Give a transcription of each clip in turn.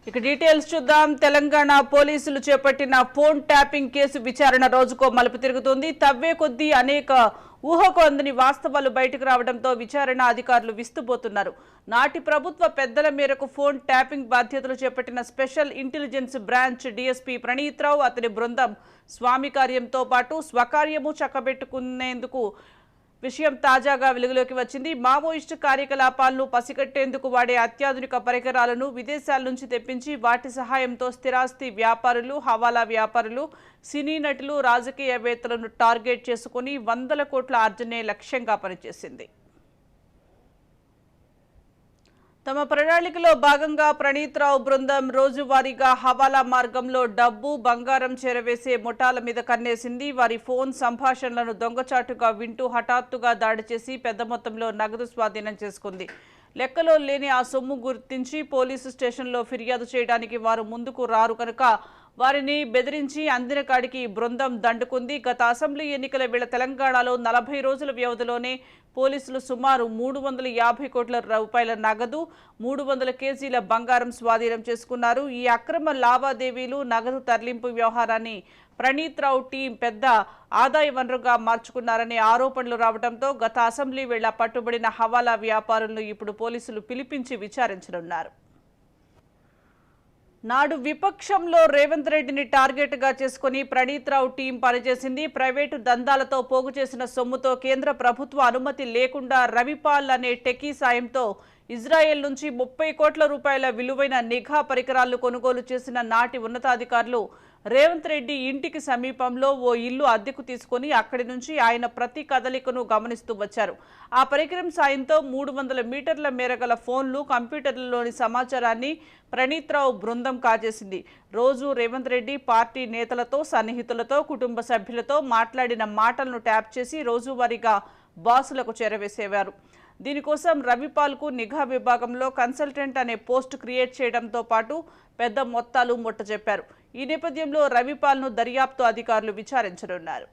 ఇక డీటెయిల్స్ చూద్దాం. తెలంగాణ పోలీసులు చేపట్టిన ఫోన్ ట్యాపింగ్ కేసు విచారణ రోజుకో మలుపు తిరుగుతుంది. తవ్వే కొద్దీ అనేక ఊహకు అందని వాస్తవాలు బయటకు రావడంతో విచారణ అధికారులు విస్తుపోతున్నారు. నాటి ప్రభుత్వ పెద్దల మేరకు ఫోన్ ట్యాపింగ్ బాధ్యతలు చేపట్టిన special intelligence branch DSP Praneeth Rao, అతని బృందం స్వామి కార్యంతో పాటు స్వకార్యము చక్కబెట్టుకునేందుకు విషయం తాజాగా వెలుగులోకి వచ్చింది. మావోయిస్టు కార్యకలాపాలను పసిగట్టేందుకు వాడే అత్యాధునిక పరికరాలను విదేశాల నుంచి తెప్పించి వాటి సహాయంతో స్థిరాస్తి వ్యాపారులు, హవాలా వ్యాపారులు, సినీ నటులు, రాజకీయవేత్తలను టార్గెట్ చేసుకుని వందల కోట్ల ఆర్జనే లక్ష్యంగా పనిచేసింది. తమ ప్రణాళికలో భాగంగా ప్రణీత్ రావు బృందం రోజువారీగా హవాలా మార్గంలో డబ్బు, బంగారం చేరవేసే ముఠాల మీద కన్నేసింది. వారి ఫోన్ సంభాషణలను దొంగచాటుగా వింటూ హఠాత్తుగా దాడి చేసి పెద్ద మొత్తంలో నగదు స్వాధీనం చేసుకుంది. లెక్కలో లేని ఆ సొమ్ము గుర్తించి పోలీసు స్టేషన్లో ఫిర్యాదు చేయడానికి వారు ముందుకు రారు కనుక వారిని బెదిరించి అందిన కాడికి బృందం దండుకుంది. గత అసెంబ్లీ ఎన్నికల వేళ తెలంగాణలో 40 రోజుల వ్యవధిలోనే పోలీసులు సుమారు 350 కోట్ల రూపాయల నగదు, 300 కేజీల బంగారం స్వాధీనం చేసుకున్నారు. ఈ అక్రమ లావాదేవీలు, నగదు తరలింపు వ్యవహారాన్ని ప్రణీత్ రావు టీం పెద్ద ఆదాయ వనరుగా మార్చుకున్నారనే ఆరోపణలు రావడంతో గత అసెంబ్లీ వేళ పట్టుబడిన హవాలా వ్యాపారులను ఇప్పుడు పోలీసులు పిలిపించి విచారించనున్నారు. నాడు విపక్షంలో రేవంత్ రెడ్డిని టార్గెట్ గా చేసుకుని ప్రణీత్ రావు టీం పనిచేసింది. ప్రైవేటు దందాలతో పోగు చేసిన సొమ్ముతో కేంద్ర ప్రభుత్వ అనుమతి లేకుండా రవిపాల్ అనే టెకీ సాయంతో ఇజ్రాయెల్ నుంచి 30 కోట్ల రూపాయల విలువైన నిఘా పరికరాలను కొనుగోలు చేసిన నాటి ఉన్నతాధికారులు రేవంత్ రెడ్డి ఇంటికి సమీపంలో ఓ ఇల్లు అద్దెకు తీసుకుని అక్కడి నుంచి ఆయన ప్రతి కదలికను గమనిస్తూ వచ్చారు. ఆ పరికరం సాయంతో 300 మీటర్ల మేర గల ఫోన్లు, కంప్యూటర్లలోని సమాచారాన్ని ప్రణీత్ రావు బృందం కాజేసింది. రోజు రేవంత్ రెడ్డి పార్టీ నేతలతో, సన్నిహితులతో, కుటుంబ సభ్యులతో మాట్లాడిన మాటలను ట్యాప్ చేసి రోజువారీగా బాసులకు చేరవేసేవారు. దీనికోసం రవిపాల్కు నిఘా విభాగంలో కన్సల్టెంట్ అనే పోస్ట్ క్రియేట్ చేయడంతో పాటు పెద్ద మొత్తాలు ముట్టజెప్పారు. ఈ నేపథ్యంలో రవిపాల్ను దర్యాప్తు అధికారులు విచారించనున్నారు.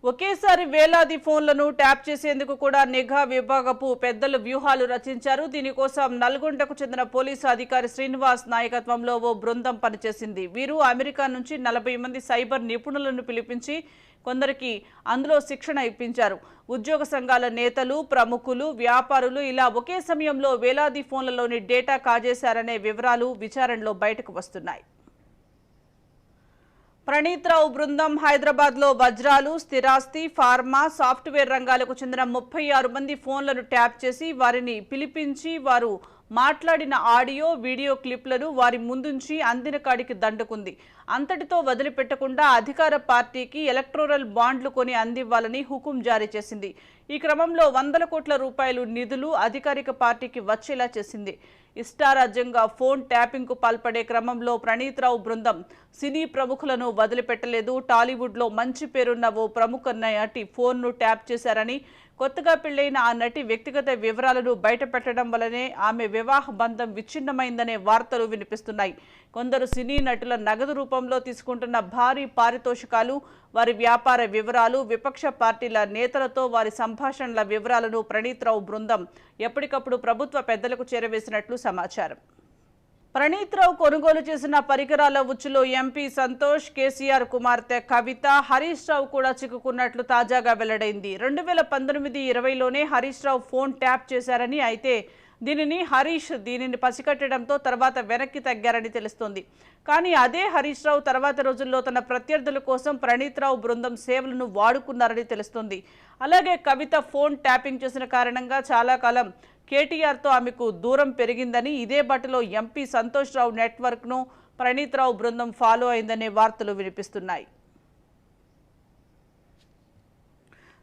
ఒకేసారి వేలాది ఫోన్లను ట్యాప్ చేసేందుకు కూడా నిఘా విభాగపు పెద్దలు వ్యూహాలు రచించారు. దీనికోసం నల్గొండకు చెందిన పోలీసు అధికారి శ్రీనివాస్ నాయకత్వంలో ఓ బృందం పనిచేసింది. వీరు అమెరికా నుంచి 40 మంది సైబర్ నిపుణులను పిలిపించి కొందరికి అందులో శిక్షణ ఇప్పించారు. ఉద్యోగ సంఘాల నేతలు, ప్రముఖులు, వ్యాపారులు ఇలా ఒకే సమయంలో వేలాది ఫోన్లలోని డేటా కాజేశారనే వివరాలు విచారణలో బయటకు వస్తున్నాయి. ప్రణీత్ రావు బృందం హైదరాబాద్లో వజ్రాలు, స్థిరాస్తి, ఫార్మా, సాఫ్ట్వేర్ రంగాలకు చెందిన 36 మంది ఫోన్లను ట్యాప్ చేసి వారిని పిలిపించి వారు మాట్లాడిన ఆడియో, వీడియో క్లిప్లను వారి ముందుంచి అందిన కాడికి దండుకుంది. అంతటితో వదిలిపెట్టకుండా అధికార పార్టీకి ఎలక్టోరల్ బాండ్లు కొని అందివ్వాలని హుకుం జారీ చేసింది. ఈ క్రమంలో 100 కోట్ల రూపాయలు నిధులు అధికారిక పార్టీకి వచ్చేలా చేసింది. ఇష్టారాజ్యంగా ఫోన్ ట్యాపింగ్కు పాల్పడే క్రమంలో ప్రణీత్ రావు బృందం సినీ ప్రముఖులను వదిలిపెట్టలేదు. టాలీవుడ్లో మంచి పేరున్న ఓ ప్రముఖ నటి ఫోన్ను ట్యాప్ చేశారని, కొత్తగా పెళ్లైన ఆ నటి వ్యక్తిగత వివరాలను బయటపెట్టడం వల్లనే ఆమె వివాహ బంధం విచ్ఛిన్నమైందనే వార్తలు వినిపిస్తున్నాయి. కొందరు సినీ నటుల నగదు రూపంలో తీసుకుంటున్న భారీ పారితోషికాలు, వారి వ్యాపార వివరాలు, విపక్ష పార్టీల నేతలతో వారి సంభాషణల వివరాలను ప్రణీత్ రావు బృందం ఎప్పటికప్పుడు ప్రభుత్వ పెద్దలకు చేరవేసినట్లు సమాచారం. ప్రణీత్ రావు కొనుగోలు చేసిన పరికరాల ఉచ్చులో ఎంపీ సంతోష్, కేసీఆర్ కుమార్తె కవిత, హరీష్ రావు కూడా చిక్కుకున్నట్లు తాజాగా వెల్లడైంది. 2019-20లోనే హరీష్ రావు ఫోన్ ట్యాప్ చేశారని, అయితే దీనిని పసికట్టడంతో తర్వాత వెనక్కి తగ్గారని తెలుస్తోంది. కానీ అదే హరీష్ రావు తర్వాత రోజుల్లో తన ప్రత్యర్థుల కోసం ప్రణీత్ రావు బృందం సేవలను వాడుకున్నారని తెలుస్తోంది. అలాగే కవిత ఫోన్ ట్యాపింగ్ చేసిన కారణంగా చాలా కాలం కేటీఆర్తో ఆమెకు దూరం పెరిగిందని, ఇదే బాటలో ఎంపీ సంతోష్ రావు నెట్వర్క్ను ప్రణీత్ రావు బృందం ఫాలో అయిందనే వార్తలు వినిపిస్తున్నాయి.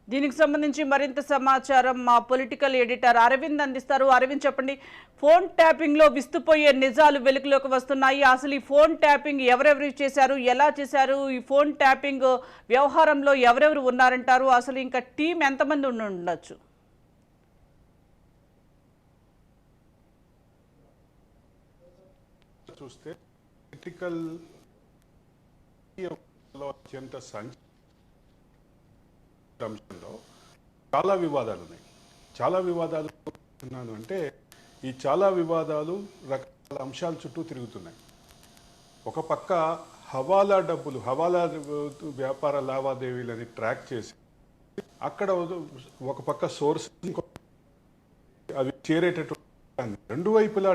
దీనికి సంబంధించి మరింత సమాచారం మా పొలిటికల్ ఎడిటర్ అరవింద్ అందిస్తారు. అరవింద్, చెప్పండి, ఫోన్ ట్యాపింగ్లో విస్తుపోయే నిజాలు వెలుగులోకి వస్తున్నాయి. అసలు ఈ ఫోన్ ట్యాపింగ్ ఎవరెవరు చేశారు, ఎలా చేశారు, ఈ ఫోన్ ట్యాపింగ్ వ్యవహారంలో ఎవరెవరు ఉన్నారంటారు, అసలు ఇంకా టీం ఎంతమంది ఉండొచ్చు? చూస్తే పొలిటికల్ అత్యంత అంశంలో చాలా వివాదాలు ఉన్నాయి. చాలా వివాదాలు అంటే ఈ చాలా వివాదాలు రకరకాల అంశాల చుట్టూ తిరుగుతున్నాయి. ఒక పక్క హవాలా డబ్బులు, హవాలా వ్యాపార లావాదేవీలని ట్రాక్ చేసి అక్కడ ఒక పక్క సోర్స్ అవి చేరేటటువంటి రెండు వైపులా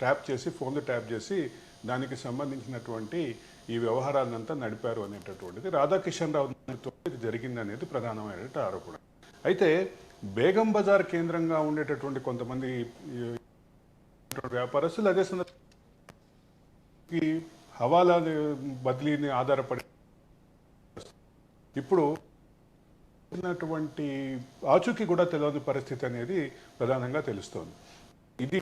ట్యాప్ చేసి, ఫోన్లు ట్యాప్ చేసి దానికి సంబంధించినటువంటి ఈ వ్యవహారాలంతా నడిపారు అనేటటువంటిది రాధాకిషన్ రావుతో ఇది జరిగింది అనేది ప్రధానమైన ఆరోపణ. అయితే బేగం బజార్ కేంద్రంగా ఉండేటటువంటి కొంతమంది వ్యాపారస్తులు అదే సందర్భంగా హవాలా బదిలీని ఆధారపడి ఇప్పుడు ఆచూకీ కూడా తెలియని పరిస్థితి అనేది ప్రధానంగా తెలుస్తోంది. ఇది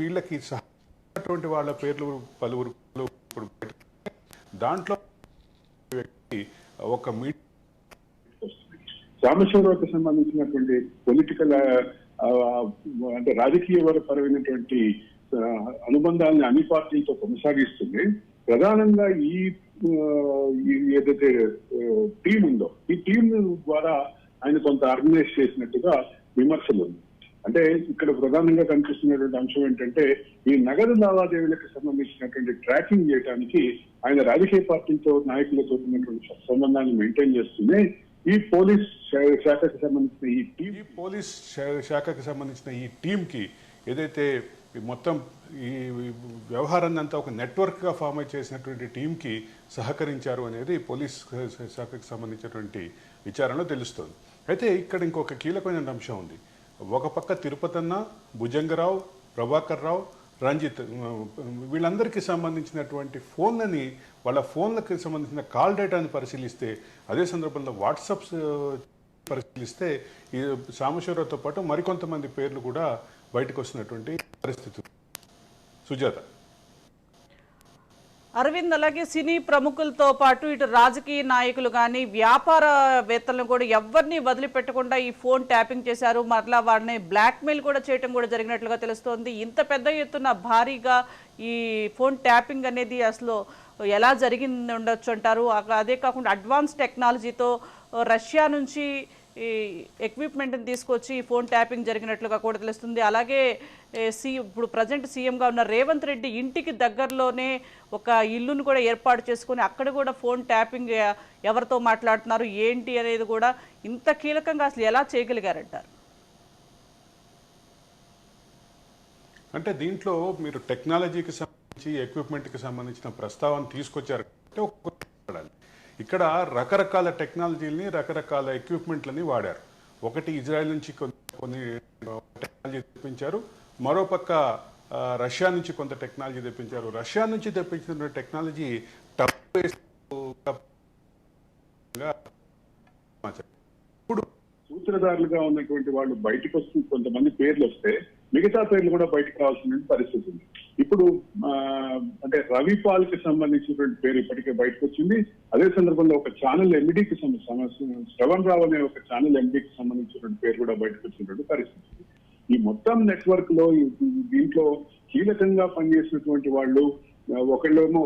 వీళ్ళకి సహాయటువంటి వాళ్ళ పేర్లు పలువురు ఇప్పుడు దాంట్లో వ్యక్తి ఒక సాంబశివరావుకి సంబంధించినటువంటి పొలిటికల్ అంటే రాజకీయ పరమైనటువంటి అనుబంధాలను అన్ని పార్టీలతో కొనసాగిస్తుంది. ప్రధానంగా ఈ ఏదైతే టీం ఉందో ఈ టీం ద్వారా ఆయన కొంత ఆర్గనైజ్ చేసినట్టుగా విమర్శలు ఉంది. అంటే ఇక్కడ ప్రధానంగా కనిపిస్తున్నటువంటి అంశం ఏంటంటే ఈ నగదు లావాదేవీలకు సంబంధించినటువంటి ట్రాకింగ్ చేయడానికి ఆయన రాజకీయ పార్టీలతో నాయకులతో ఉన్నటువంటి సంబంధాన్ని మెయింటైన్ చేస్తూనే ఈ పోలీస్ శాఖకు సంబంధించిన ఈ టీంకి ఏదైతే మొత్తం ఈ వ్యవహారాన్ని అంతా ఒక నెట్వర్క్గా ఫామ్ అయి చేసినటువంటి టీంకి సహకరించారు అనేది పోలీస్ శాఖకు సంబంధించినటువంటి విచారణలో తెలుస్తోంది. అయితే ఇక్కడ ఇంకొక కీలకమైన అంశం ఉంది. ఒక పక్క తిరుపతన్న, భుజంగరావు, ప్రభాకర్ రావు, రంజిత్ వీళ్ళందరికీ సంబంధించినటువంటి ఫోన్లని, వాళ్ళ ఫోన్లకు సంబంధించిన కాల్ డేటాని పరిశీలిస్తే, అదే సందర్భంలో వాట్సాప్స్ పరిశీలిస్తే ఈ సాంబశివరావుతో పాటు మరికొంతమంది పేర్లు కూడా బయటకు వస్తున్నటువంటి పరిస్థితి. సుజాత. అరవింద్, అలాగే సినీ ప్రముఖులతో పాటు ఇటు రాజకీయ నాయకులు కానీ వ్యాపారవేత్తలను కూడా ఎవరిని వదిలిపెట్టకుండా ఈ ఫోన్ ట్యాపింగ్ చేశారు. మరలా వాడిని బ్లాక్మెయిల్ కూడా చేయడం కూడా జరిగినట్లుగా తెలుస్తోంది. ఇంత పెద్ద ఎత్తున భారీగా ఈ ఫోన్ ట్యాపింగ్ అనేది అసలు ఎలా జరిగింది ఉండొచ్చు అంటారు? అదే కాకుండా అడ్వాన్స్ టెక్నాలజీతో రష్యా నుంచి ఈ ఎక్విప్మెంట్ని తీసుకొచ్చి ఫోన్ ట్యాపింగ్ జరిగినట్లుగా కూడా తెలుస్తుంది. అలాగే ఇప్పుడు ప్రజెంట్ సీఎంగా ఉన్న రేవంత్ రెడ్డి ఇంటికి దగ్గరలోనే ఒక ఇల్లును కూడా ఏర్పాటు చేసుకొని అక్కడ కూడా ఫోన్ ట్యాపింగ్ ఎవరితో మాట్లాడుతున్నారు ఏంటి అనేది కూడా ఇంత కీలకంగా అసలు ఎలా చేయగలిగారంటారు? అంటే దీంట్లో మీరు టెక్నాలజీకి సంబంధించి, ఎక్విప్మెంట్కి సంబంధించిన ప్రస్తావన తీసుకొచ్చారు. ఇక్కడ రకరకాల టెక్నాలజీలని, రకరకాల ఎక్విప్మెంట్లని వాడారు. ఒకటి ఇజ్రాయెల్ నుంచి కొన్ని టెక్నాలజీ తెప్పించారు, మరోపక్క రష్యా నుంచి కొంత టెక్నాలజీ తెప్పించారు. రష్యా నుంచి తెప్పించిన టెక్నాలజీ ఇప్పుడు సూత్రధారులుగా ఉన్నటువంటి వాళ్ళు బయటకు వస్తూ కొంతమంది పేర్లు వస్తే మిగతా పేర్లు కూడా బయటకు రావాల్సిన పరిస్థితి ఉంది. ఇప్పుడు అంటే రవిపాల్ కి సంబంధించినటువంటి పేరు ఇప్పటికే బయటకు వచ్చింది. అదే సందర్భంలో ఒక ఛానల్ ఎండికి శ్రవణ్ రావు అనే ఒక ఛానల్ ఎండికి సంబంధించినటువంటి పేరు కూడా బయటకు వచ్చినటువంటి పరిస్థితి. ఈ మొత్తం నెట్వర్క్ లో దీంట్లో కీలకంగా పనిచేసినటువంటి వాళ్ళు ఒకళ్ళేమో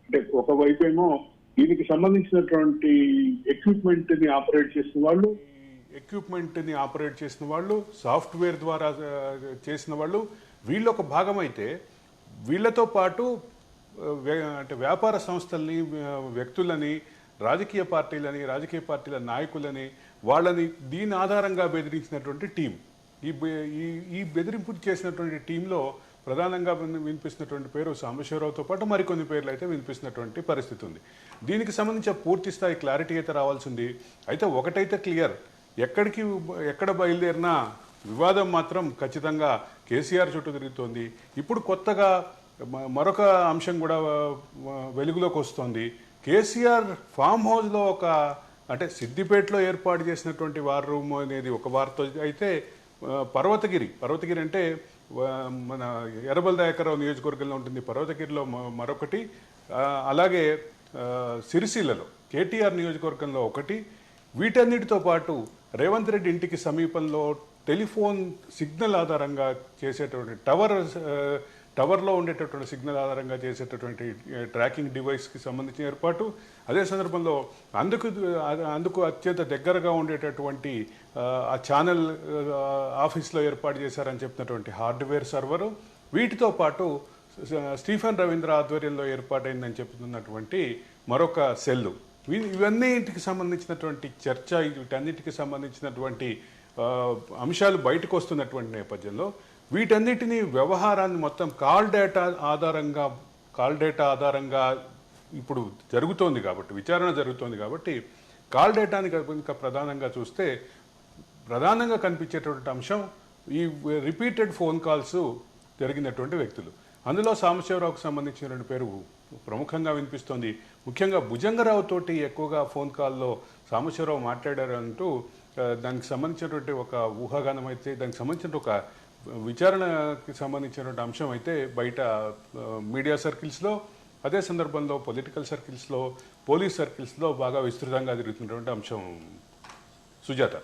అంటే ఒకవైపు ఏమో దీనికి సంబంధించినటువంటి ఎక్విప్మెంట్ ని ఆపరేట్ చేసిన వాళ్ళు, సాఫ్ట్వేర్ ద్వారా చేసిన వాళ్ళు, వీళ్ళు ఒక భాగం అయితే వీళ్ళతో పాటు అంటే వ్యాపార సంస్థల్ని, వ్యక్తులని, రాజకీయ పార్టీల నాయకులని, వాళ్ళని దీని ఆధారంగా బెదిరించినటువంటి టీం. ఈ బెదిరింపు చేసినటువంటి టీంలో ప్రధానంగా వినిపిస్తున్నటువంటి పేరు సాంబశివరావుతో పాటు మరికొన్ని పేర్లు అయితే వినిపిస్తున్నటువంటి పరిస్థితి ఉంది. దీనికి సంబంధించిన పూర్తి స్థాయి క్లారిటీ అయితే రావాల్సింది. అయితే ఒకటైతే క్లియర్, ఎక్కడ బయలుదేరినా వివాదం మాత్రం ఖచ్చితంగా కేసీఆర్ చుట్టూ తిరుగుతోంది. ఇప్పుడు కొత్తగా మరొక అంశం కూడా వెలుగులోకి వస్తోంది. కేసీఆర్ ఫామ్ హౌస్లో అంటే సిద్దిపేటలో ఏర్పాటు చేసినటువంటి వార్ రూమ్ అనేది ఒక వార్త అయితే, పర్వతగిరి అంటే మన ఎర్రబెల్లి దయాకర్రావు నియోజకవర్గంలో ఉంటుంది పర్వతగిరిలో మరొకటి, అలాగే సిరిసిల్లలో కేటీఆర్ నియోజకవర్గంలో ఒకటి. వీటన్నిటితో పాటు రేవంత్ రెడ్డి ఇంటికి సమీపంలో టెలిఫోన్ సిగ్నల్ ఆధారంగా చేసేటువంటి టవర్ టవర్లో ఉండేటటువంటి సిగ్నల్ ఆధారంగా చేసేటటువంటి ట్రాకింగ్ డివైస్కి సంబంధించిన ఏర్పాటు, అదే సందర్భంలో అందుకు అత్యంత దగ్గరగా ఉండేటటువంటి ఆ ఛానల్ ఆఫీస్లో ఏర్పాటు చేశారని చెప్తున్నటువంటి హార్డ్వేర్ సర్వరు, వీటితో పాటు స్టీఫెన్ రవీంద్ర ఆధ్వర్యంలో ఏర్పాటైందని చెప్తున్నటువంటి మరొక సెల్లు, ఇవన్నిటికి సంబంధించినటువంటి చర్చ, వీటన్నిటికి సంబంధించినటువంటి అంశాలు బయటకు వస్తున్నటువంటి నేపథ్యంలో వీటన్నిటినీ వ్యవహారాన్ని మొత్తం కాల్ డేటా ఆధారంగా ఇప్పుడు జరుగుతోంది కాబట్టి, విచారణ జరుగుతోంది కాబట్టి కాల్ డేటాని కనుక ప్రధానంగా చూస్తే ప్రధానంగా కనిపించేటువంటి అంశం ఈ రిపీటెడ్ ఫోన్ కాల్స్ జరిగినటువంటి వ్యక్తులు. అందులో సాంబశివరావుకు సంబంధించిన పేరు ప్రముఖంగా వినిపిస్తోంది. ముఖ్యంగా భుజంగరావు తోటి ఎక్కువగా ఫోన్ కాల్లో సాంబశివరావు మాట్లాడారంటూ దానికి సంబంధించినటువంటి ఒక ఊహాగానం అయితే, దానికి సంబంధించిన ఒక విచారణకి సంబంధించినటువంటి అంశం అయితే బయట మీడియా సర్కిల్స్లో, అదే సందర్భంలో పొలిటికల్ సర్కిల్స్లో, పోలీస్ సర్కిల్స్లో బాగా విస్తృతంగా తిరుగుతున్నటువంటి అంశం. సుజాత.